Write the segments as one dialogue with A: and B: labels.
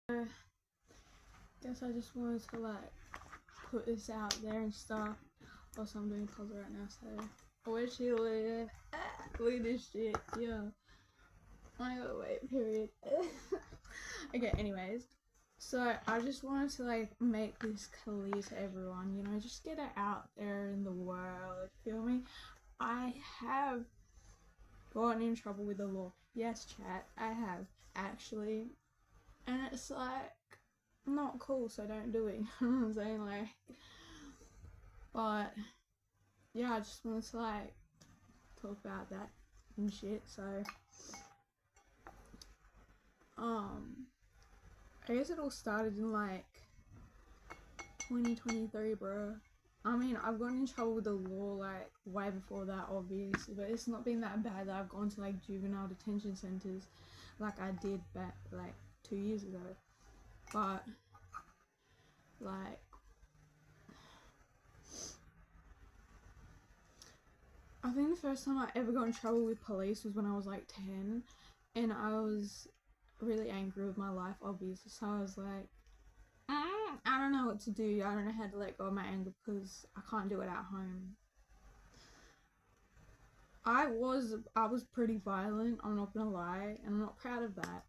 A: Guess I just wanted to like put this out there and stuff. Also, I'm doing puzzle right now, so where she live? Look at this shit, yeah. I gotta wait, period. Okay, anyways, so I just wanted to like make this clear to everyone, you know, just get it out there in the world, feel me? I have gotten in trouble with the law. Yes, chat, I have, actually. And it's like, not cool, so don't do it. You know what I'm saying? Like, but yeah, I just wanted to like talk about that and shit. So I guess it all started in like 2023, bro. I mean, I've gotten in trouble with the law like way before that, obviously, but it's not been that bad that I've gone to like juvenile detention centers like I did back like 2 years ago. But like, I think the first time I ever got in trouble with police was when I was like 10, and I was really angry with my life, obviously, so I was like, I don't know what to do. I don't know how to let go of my anger because I can't do it at home. I was pretty violent, I'm not gonna lie, and I'm not proud of that,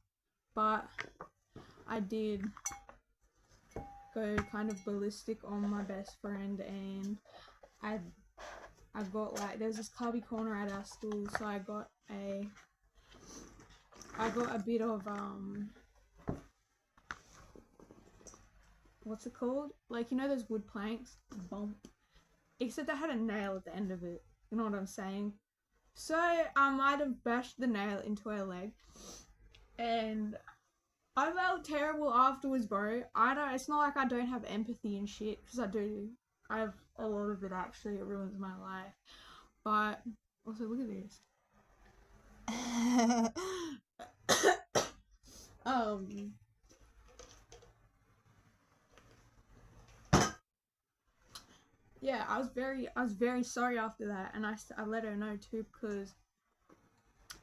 A: but I did go kind of ballistic on my best friend, and I got like, there's this cubby corner at our school, so I got a bit of what's it called? Like, you know those wood planks? Bump. Except I had a nail at the end of it. You know what I'm saying? So I might have bashed the nail into her leg, and I felt terrible afterwards, bro. It's not like I don't have empathy and shit, because I do. I have a lot of it, actually. It ruins my life. But also, look at this. Yeah, I was very sorry after that, and I let her know too, because,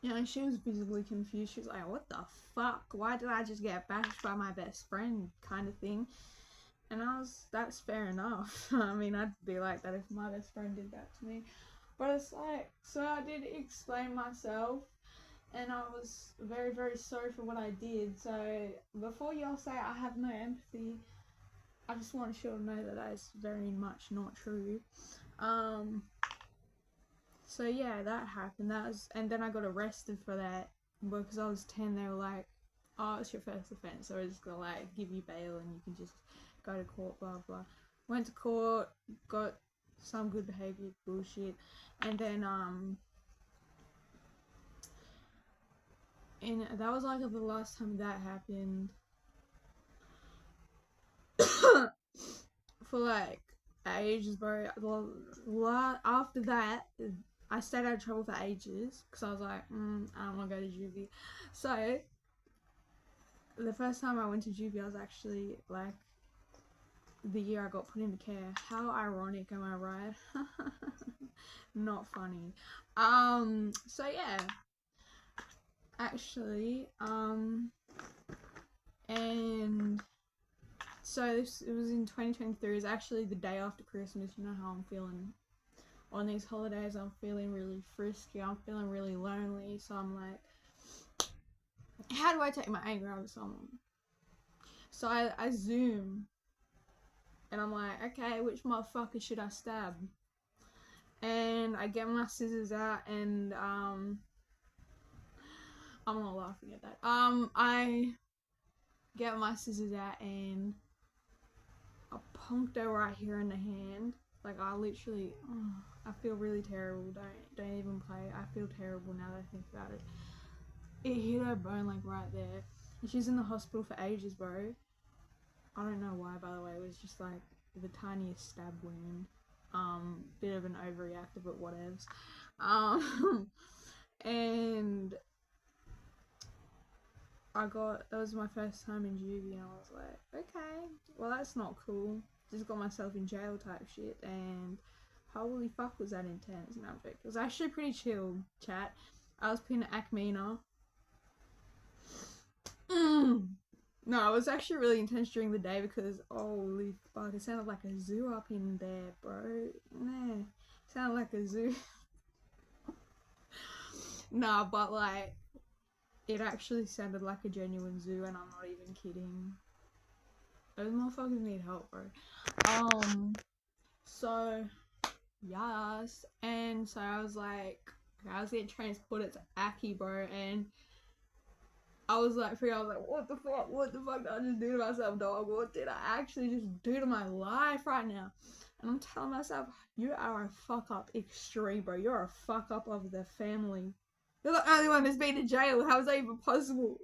A: you know, she was visibly confused. She was like, what the fuck, why did I just get bashed by my best friend, kind of thing. And that's fair enough. I mean, I'd be like that if my best friend did that to me. But it's like, so I did explain myself, and I was very, very sorry for what I did. So before y'all say I have no empathy, I just want you to know that that is very much not true. So yeah, that happened. And then I got arrested for that because I was 10. They were like, "Oh, it's your first offense, so we're just gonna like give you bail and you can just go to court." Blah blah. Went to court, got some good behavior bullshit, and then and that was like the last time that happened. For like ages, bro. After that, I stayed out of trouble for ages because I was like, I don't want to go to juvie. So the first time I went to juvie, I was actually like the year I got put into care. How ironic, am I right? Not funny. So yeah, actually, and so it was in 2023. It was actually the day after Christmas. You know how I'm feeling on these holidays. I'm feeling really frisky. I'm feeling really lonely. So I'm like, how do I take my anger out of someone? So I zoom, and I'm like, okay, which motherfucker should I stab? And I get my scissors out, and I'm not laughing at that. I get my scissors out, and I punked her right here in the hand. Like, I literally, I feel really terrible. Don't even play. I feel terrible now that I think about it. It hit her bone like right there, and she's in the hospital for ages, bro. I don't know why, by the way. It was just like the tiniest stab wound. Bit of an overreactor, but whatevs. And that was my first time in juvie, and I was like, okay, well, that's not cool. Just got myself in jail type shit, and holy fuck was that intense. No, it was actually pretty chill, chat. I was putting Acmina. No, it was actually really intense during the day because holy fuck, it sounded like a zoo up in there, bro. Nah, it sounded like a zoo. Nah, but like, it actually sounded like a genuine zoo, and I'm not even kidding. Those motherfuckers need help, bro. So, yes, and so I was like, I was getting transported to Aki, bro, and I was like, what the fuck? What the fuck did I just do to myself, dog? What did I actually just do to my life right now? And I'm telling myself, you are a fuck up extreme, bro. You're a fuck up of the family. You're the only one that's been to jail. How is that even possible?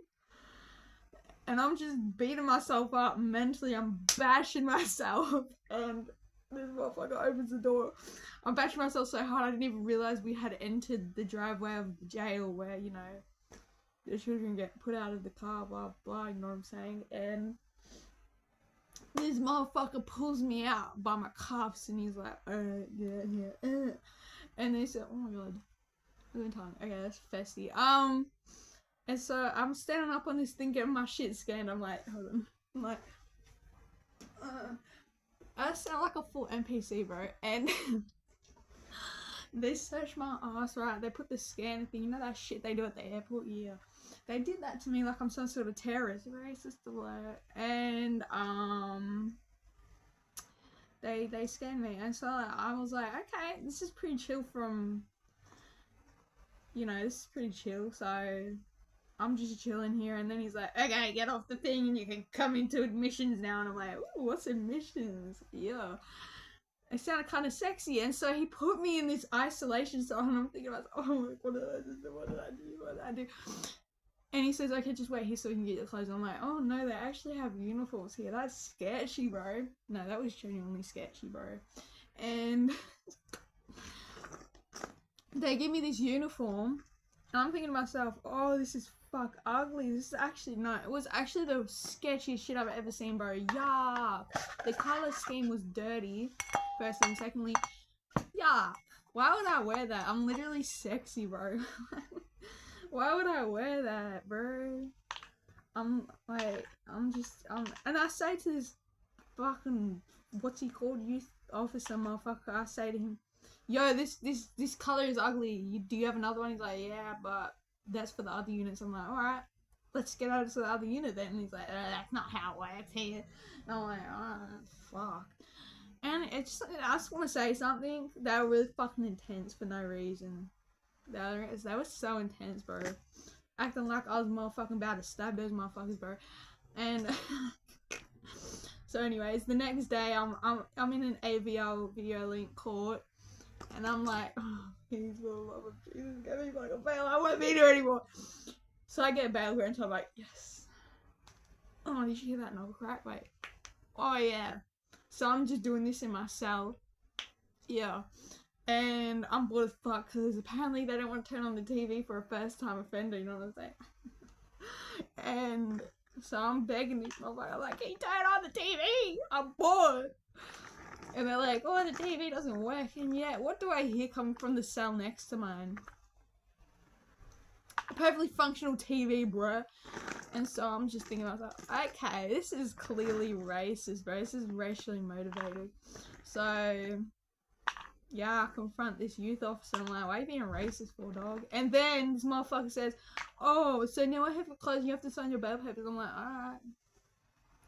A: And I'm just beating myself up mentally. I'm bashing myself. And this motherfucker opens the door. I'm bashing myself so hard I didn't even realize we had entered the driveway of the jail where, you know, the children get put out of the car, blah blah, you know what I'm saying? And this motherfucker pulls me out by my cuffs and he's like, yeah. And they said, oh my god, good time. Okay, that's festy. And so I'm standing up on this thing getting my shit scanned. I'm like, hold on. I'm like, I sound like a full NPC, bro. And they searched my ass, right? They put the scanner thing, you know that shit they do at the airport? Yeah. They did that to me like I'm some sort of terrorist, racist alert. And they scanned me, and so I was like, okay, this is pretty chill from, you know, this is pretty chill, so I'm just chilling here. And then he's like, okay, get off the thing and you can come into admissions now. And I'm like, ooh, what's admissions? Yeah. It sounded kind of sexy, and so he put me in this isolation cell, and I'm thinking about, oh, what did I do? What did I do? And he says, okay, just wait here so we can get your clothes. I'm like, oh no, they actually have uniforms here. That's sketchy, bro. No, that was genuinely sketchy, bro. And they give me this uniform, and I'm thinking to myself, oh, this is fuck ugly. This is actually, no, it was actually the sketchiest shit I've ever seen, bro. Yuck. The color scheme was dirty, first and secondly, yuck. Why would I wear that? I'm literally sexy, bro. Why would I wear that, bro? And I say to this fucking, what's he called, youth officer motherfucker, I say to him, yo, this color is ugly. Do you have another one? He's like, yeah, but that's for the other units. I'm like, alright, let's get over to the other unit then. And he's like, that's not how it works here. And I'm like, oh, fuck. And it's, I just want to say something. They were really fucking intense for no reason. That was so intense, bro. Acting like I was motherfucking about to stab those motherfuckers, bro. And so, anyways, the next day I'm in an AVL video link court, and I'm like, oh, please, for the love of Jesus, get me fucking bail. I won't be here anymore. So I get bail here, and I'm like, yes. Oh, did you hear that knuckle crack? Wait. Oh yeah. So I'm just doing this in my cell. Yeah. And I'm bored as fuck because apparently they don't want to turn on the TV for a first time offender, you know what I'm saying? And so I'm begging this motherfucker, like, can you turn on the TV? I'm bored. And they're like, oh, the TV doesn't work. And yet, what do I hear coming from the cell next to mine? A perfectly functional TV, bruh. And so I'm just thinking to myself, okay, this is clearly racist, bro. This is racially motivated. So yeah, I confront this youth officer. I'm like, why are you being racist for, dog? And then this motherfucker says, oh, so now I have to close, you have to sign your bail papers. I'm like, alright,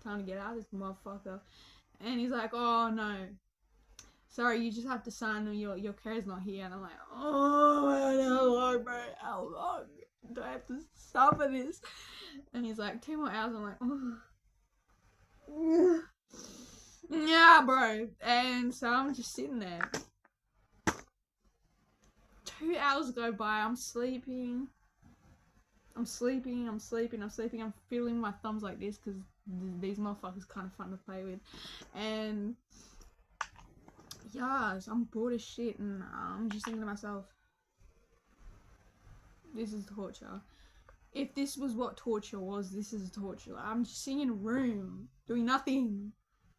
A: time to get out of this motherfucker. And he's like, oh no, sorry, you just have to sign them, your carer's not here. And I'm like, oh man, how long, bro? How long do I have to suffer this? And he's like, 2 more hours. I'm like, oh. Yeah, bro. And so I'm just sitting there. 2 hours go by, I'm sleeping. I'm feeling my thumbs like this because these motherfuckers kind of fun to play with. And yeah, I'm bored as shit, and I'm just thinking to myself, this is torture. If this was what torture was, this is torture. I'm just sitting in a room doing nothing.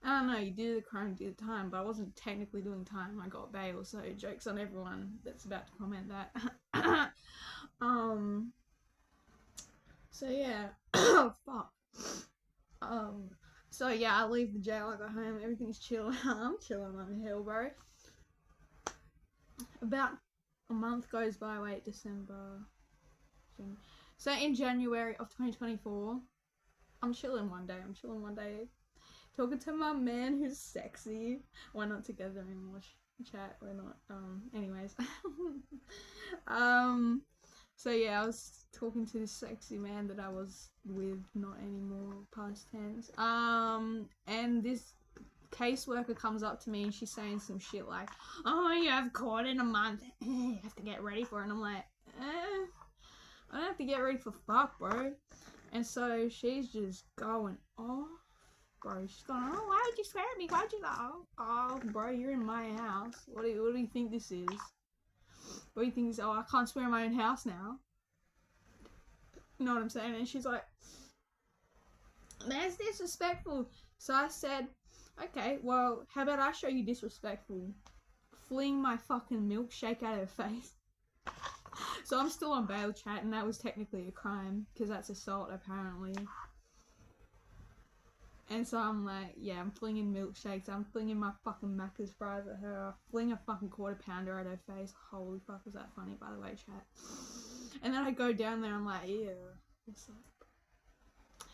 A: I don't know, you did the crime, you did the time, but I wasn't technically doing time. I got bail, so jokes on everyone that's about to comment that. So yeah, oh, fuck. So yeah, I leave the jail, I go home, everything's chill. I'm chilling on the hill, bro. About a month goes by, wait, December. So in January of 2024, I'm chilling one day, talking to my man who's sexy. We're not together anymore, chat, we're not, anyways. So yeah, I was talking to this sexy man that I was with, not anymore, past tense. And this caseworker comes up to me and she's saying some shit like, oh, you have court in a month, you have to get ready for it. And I'm like, I don't have to get ready for fuck, bro. And so she's just going off, bro. She's going, oh, why would you swear at me? Why'd you like, oh, bro, you're in my house. What do you think this is? What do you think this? Oh, I can't swear in my own house now. You know what I'm saying? And she's like, that's disrespectful. So I said, okay, well, how about I show you disrespectful? Fling my fucking milkshake at her face. So I'm still on bail, chat, and that was technically a crime, because that's assault, apparently. And so I'm like, yeah, I'm flinging milkshakes, I'm flinging my fucking Macca's fries at her, I fling a fucking quarter pounder at her face. Holy fuck, was that funny, by the way, chat. And then I go down there, I'm like, ew, what's up?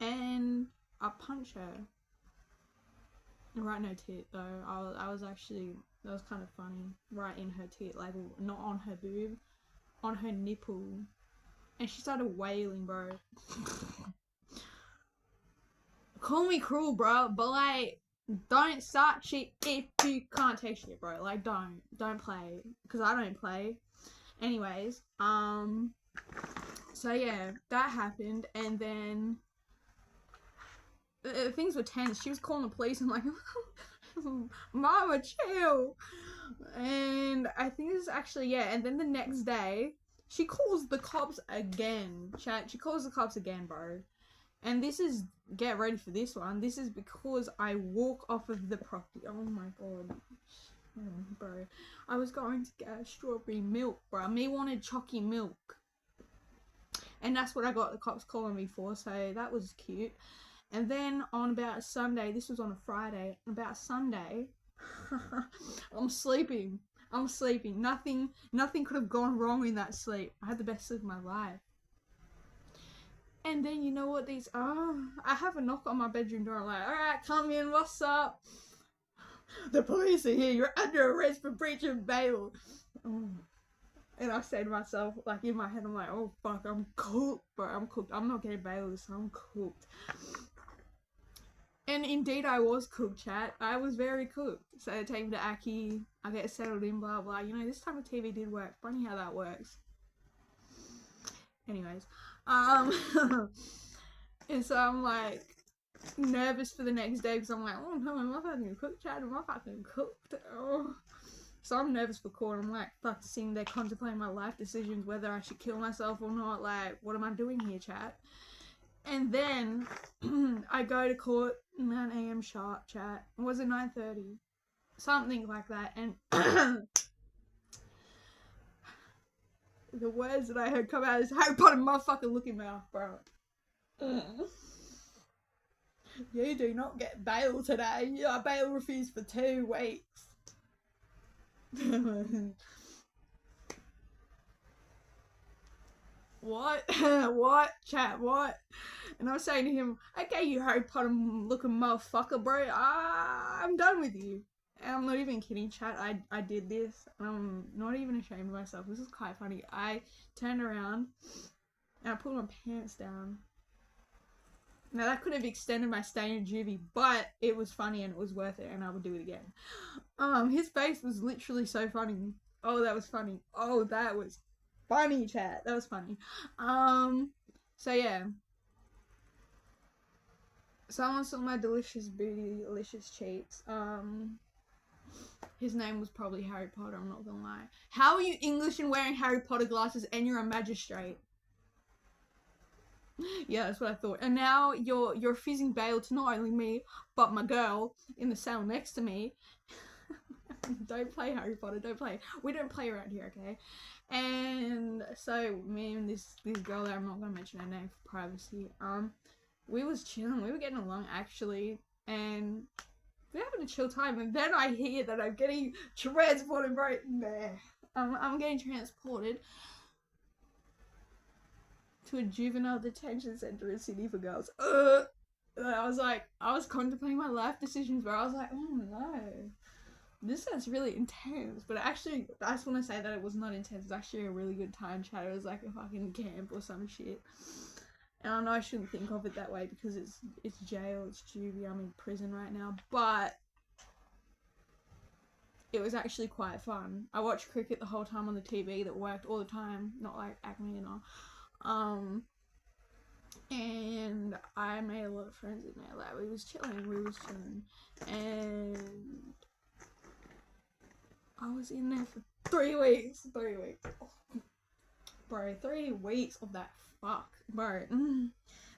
A: And I punch her. Right in her tit, though. I was actually, that was kind of funny. Right in her tit, like, not on her boob, on her nipple. And she started wailing, bro. Call me cruel, bro, but like, don't start shit if you can't take shit, bro. Like, don't play, because I don't play. Anyways, so yeah, that happened, and then things were tense. She was calling the police. I'm like, mama, chill. And I think this is actually, yeah, and then the next day she calls the cops again, chat. She calls the cops again, bro. And this is, get ready for this one, this is because I walk off of the property. Oh my god, bro. I was going to get strawberry milk, bro. Me wanted chalky milk, and that's what I got the cops calling me for, so that was cute. And then on about Sunday, this was on a Friday, about Sunday, I'm sleeping. Nothing could have gone wrong in that sleep. I had the best sleep of my life. And then you know what these are? I have a knock on my bedroom door. I'm like, alright, come in, what's up? The police are here, you're under arrest for breach of bail. Oh. And I say to myself, like in my head, I'm like, oh fuck, I'm cooked, bro. I'm cooked. I'm not getting bail this time, I'm cooked. And indeed I was cooked, chat. I was very cooked. So I take me to Aki, I get settled in, blah blah. You know, this type of TV did work. Funny how that works. Anyways, and so I'm like nervous for the next day because I'm like, oh no, am I fucking cooked, chat? Am I fucking cooked? Oh. So I'm nervous for court. I'm like, fuck, sitting there contemplating my life decisions, whether I should kill myself or not. Like, what am I doing here, chat? And then I go to court 9 AM sharp, chat. Was it 9:30? Something like that. And the words that I heard come out is Harry Potter motherfucking looking mouth, bro. You do not get bail today. You are bail refused for 2 weeks. What? What? Chat, what? And I was saying to him, okay, you Harry Potter looking motherfucker, bro. I'm done with you. And I'm not even kidding, chat. I did this, and I'm not even ashamed of myself. This is quite funny. I turned around and I pulled my pants down. Now that could have extended my stay in juvie, but it was funny and it was worth it, and I would do it again. His face was literally so funny. Oh, that was funny. Oh, that was funny, chat. That was funny. So yeah. Someone saw my delicious booty, delicious cheeks. His name was probably Harry Potter, I'm not gonna lie. How are you English and wearing Harry Potter glasses and you're a magistrate? Yeah, that's what I thought. And now you're refusing bail to not only me, but my girl in the cell next to me. Don't play Harry Potter, don't play. We don't play around here, okay? And so me and this girl that I'm not gonna mention her name for privacy, we was chilling. We were getting along, actually. And we were having a chill time. And then I hear that I'm getting transported right there. I'm getting transported to a juvenile detention center in Sydney for girls. I was contemplating my life decisions, bro. I was like, oh no, this sounds really intense. But actually, I just want to say that it was not intense. It was actually a really good time, chat. It was like a fucking camp or some shit. And I know I shouldn't think of it that way because it's jail, it's juvie, I'm in prison right now. But it was actually quite fun. I watched cricket the whole time on the TV that worked all the time, not like Acme and all. And I made a lot of friends in there. Like, we was chilling. And I was in there for 3 weeks. 3 weeks. Oh. Bro, 3 weeks of that fuck. Bro.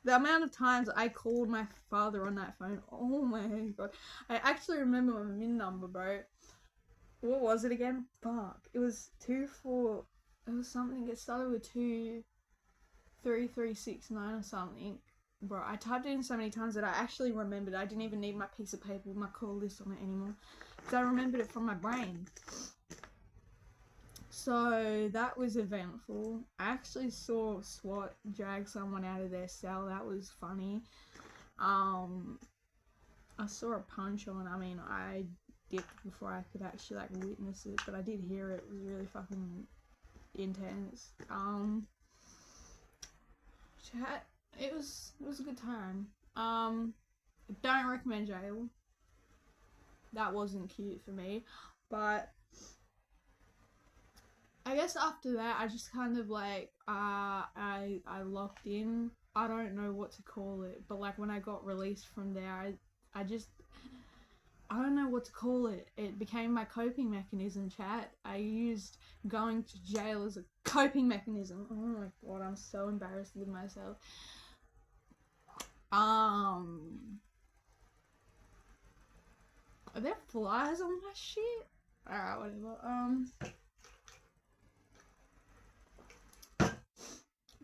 A: The amount of times I called my father on that phone. Oh my god. I actually remember my MIN number, bro. What was it again? Fuck. It was 24. It was something. It started with 23369 or something. Bro, I typed it in so many times that I actually remembered. I didn't even need my piece of paper with my call list on it anymore. Because I remembered it from my brain. So that was eventful. I actually saw SWAT drag someone out of their cell. That was funny. I saw a punch on. I mean, I dipped before I could actually like witness it, but I did hear it. It was really fucking intense. Chat. It was a good time. Don't recommend jail. That wasn't cute for me, but I guess after that I just kind of like I locked in. I don't know what to call it, but like when I got released from there, I don't know what to call it. It became my coping mechanism, chat. I used going to jail as a coping mechanism. Oh my god, I'm so embarrassed with myself. Are there flies on my shit? Alright, whatever.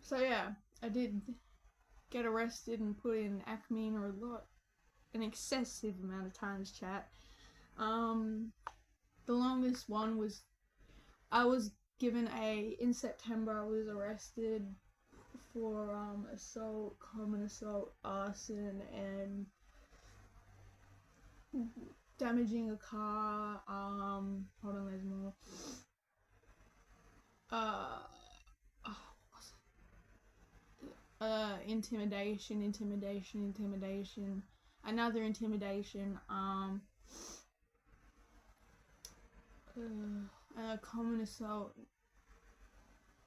A: So yeah, I did get arrested and put in Acme or an excessive amount of times, chat. The longest one was, I was given in September I was arrested for assault, common assault, arson, and damaging a car. Hold on, there's more. Intimidation, another intimidation, a common assault,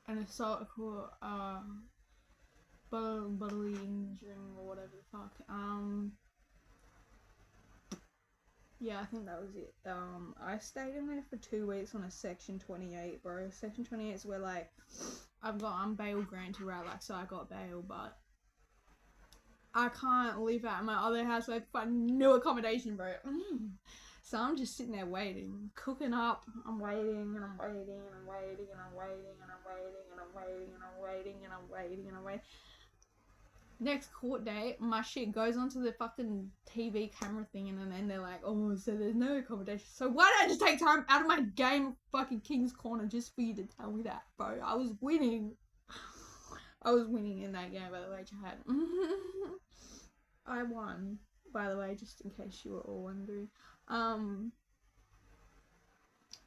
A: an assault for bodily injuring or whatever the fuck. Yeah, I think that was it. I stayed in there for 2 weeks on a Section 28, bro. Section 28 is where, like, I'm bail granted, right? Like, so I got bail, but I can't live at my other house. So I find new accommodation, bro. So I'm just sitting there waiting, cooking up. I'm waiting and I'm waiting and I'm waiting and I'm waiting and I'm waiting and I'm waiting and I'm waiting and I'm waiting and I'm waiting. Next court date, my shit goes onto the fucking TV camera thing, and then they're like, oh, so there's no accommodation. So why don't I just take time out of my game of fucking King's Corner just for you to tell me that, bro? I was winning. I was winning in that game, by the way, chat. I won, by the way, just in case you were all wondering.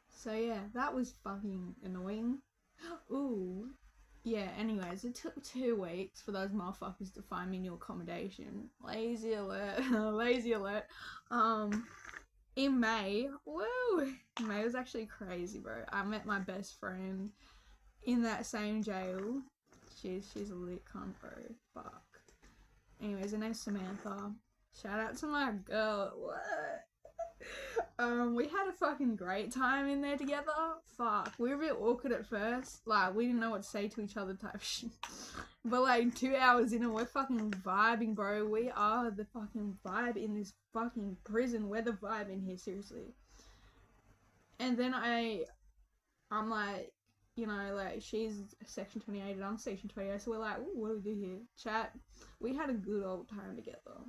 A: So yeah, that was fucking annoying. Ooh. Yeah, anyways, it took 2 weeks for those motherfuckers to find me new accommodation. Lazy alert. Lazy alert. In May, woo! May was actually crazy, bro. I met my best friend in that same jail. She's a lit cunt, bro. Fuck. Anyways, her name's Samantha. Shout out to my girl. What? We had a fucking great time in there together. Fuck, we were a bit awkward at first. Like, we didn't know what to say to each other type shit. But like 2 hours in and we're fucking vibing, bro. We are the fucking vibe in this fucking prison. We're the vibe in here, seriously. And then I'm like, you know, like, she's Section 28 and I'm Section 28, so we're like, ooh, what do we do here? Chat, we had a good old time together.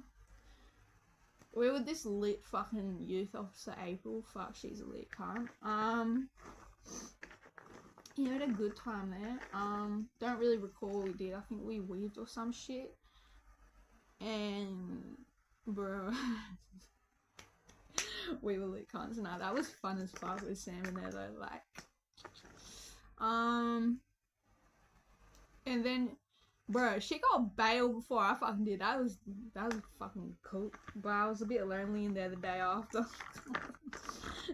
A: We were this lit fucking youth officer April. Fuck, she's a lit cunt. Yeah, we had a good time there. Don't really recall what we did. I think we weaved or some shit. And, bro, we were lit cunts. No, that was fun as fuck with Sam in there though. Like, and then, bro, she got bail before I fucking did. That was fucking cool. But I was a bit lonely in there the day after.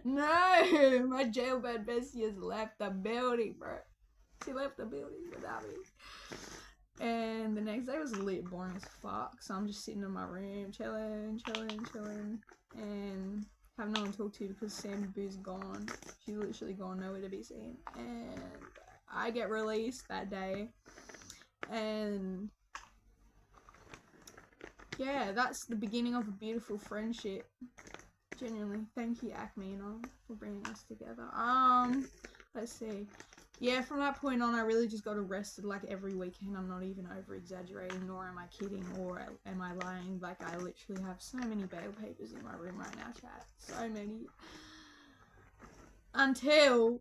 A: No, my jailbird bestie has left the building, bro. She left the building without me. And the next day was lit, boring as fuck. So I'm just sitting in my room, chilling, and have no one to talk to because Sam Boo's gone. She's literally gone, nowhere to be seen. And I get released that day. And yeah, that's the beginning of a beautiful friendship. Genuinely, thank you, Acmina, for bringing us together. Let's see. Yeah, from that point on, I really just got arrested like every weekend. I'm not even over exaggerating, nor am I kidding, or am I lying. Like, I literally have so many bail papers in my room right now, chat. So many. Until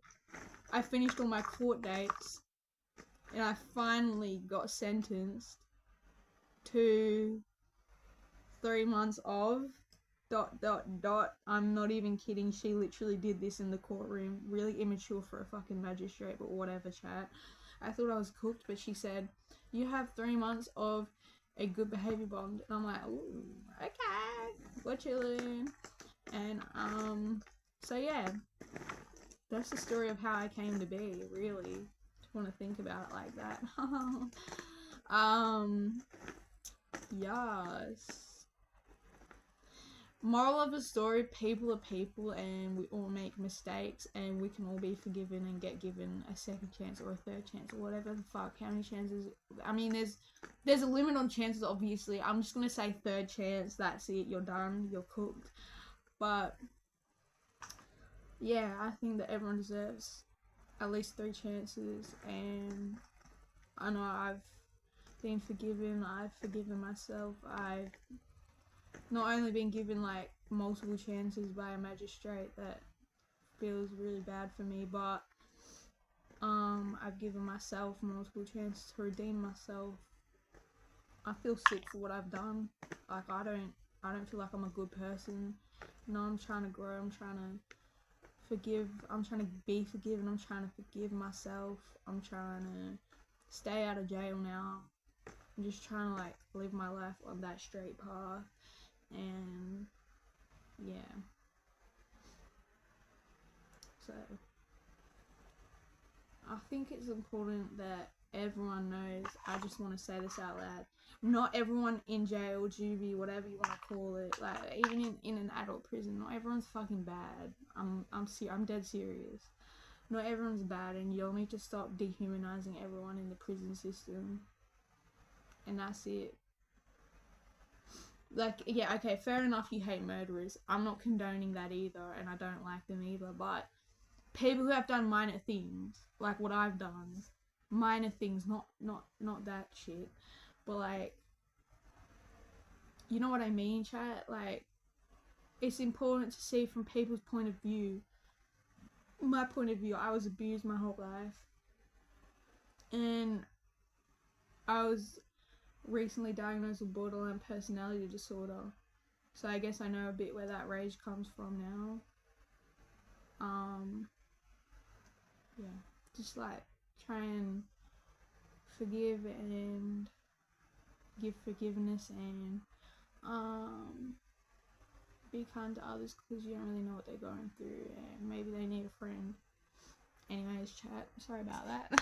A: I finished all my court dates, and I finally got sentenced to 3 months of ... I'm not even kidding. She literally did this in the courtroom. Really immature for a fucking magistrate, but whatever, chat. I thought I was cooked, but she said, you have 3 months of a good behavior bond. And I'm like, ooh, okay, we're chilling. And, so yeah, that's the story of how I came to be, really. Just want to think about it like that. Yes. Moral of the story, people are people and we all make mistakes and we can all be forgiven and get given a second chance or a third chance or whatever the fuck. How many chances? I mean, there's a limit on chances, obviously. I'm just gonna say third chance, that's it, you're done, you're cooked. But yeah, I think that everyone deserves at least 3 chances, and I know I've been forgiven, I've forgiven myself, I've not only been given like multiple chances by a magistrate that feels really bad for me, but I've given myself multiple chances to redeem myself. I feel sick for what I've done. Like, I don't feel like I'm a good person. You know, I'm trying to grow, I'm trying to forgive, I'm trying to be forgiven, I'm trying to forgive myself, I'm trying to stay out of jail now. I'm just trying to like live my life on that straight path. And yeah, so I think it's important that everyone knows. I just want to say this out loud. Not everyone in jail, juvie, whatever you want to call it, like even in an adult prison, not everyone's fucking bad. I'm dead serious. Not everyone's bad, and you'll need to stop dehumanizing everyone in the prison system. And that's it. Like, yeah, okay, fair enough, you hate murderers. I'm not condoning that either, and I don't like them either, but people who have done minor things, like what I've done, minor things, not that shit, but like, you know what I mean, chat? Like, it's important to see from people's point of view. My point of view, I was abused my whole life, and I was recently diagnosed with borderline personality disorder, so I guess I know a bit where that rage comes from now. Yeah, just like try and forgive and give forgiveness and be kind to others, because you don't really know what they're going through and maybe they need a friend. Anyways, chat, sorry about that.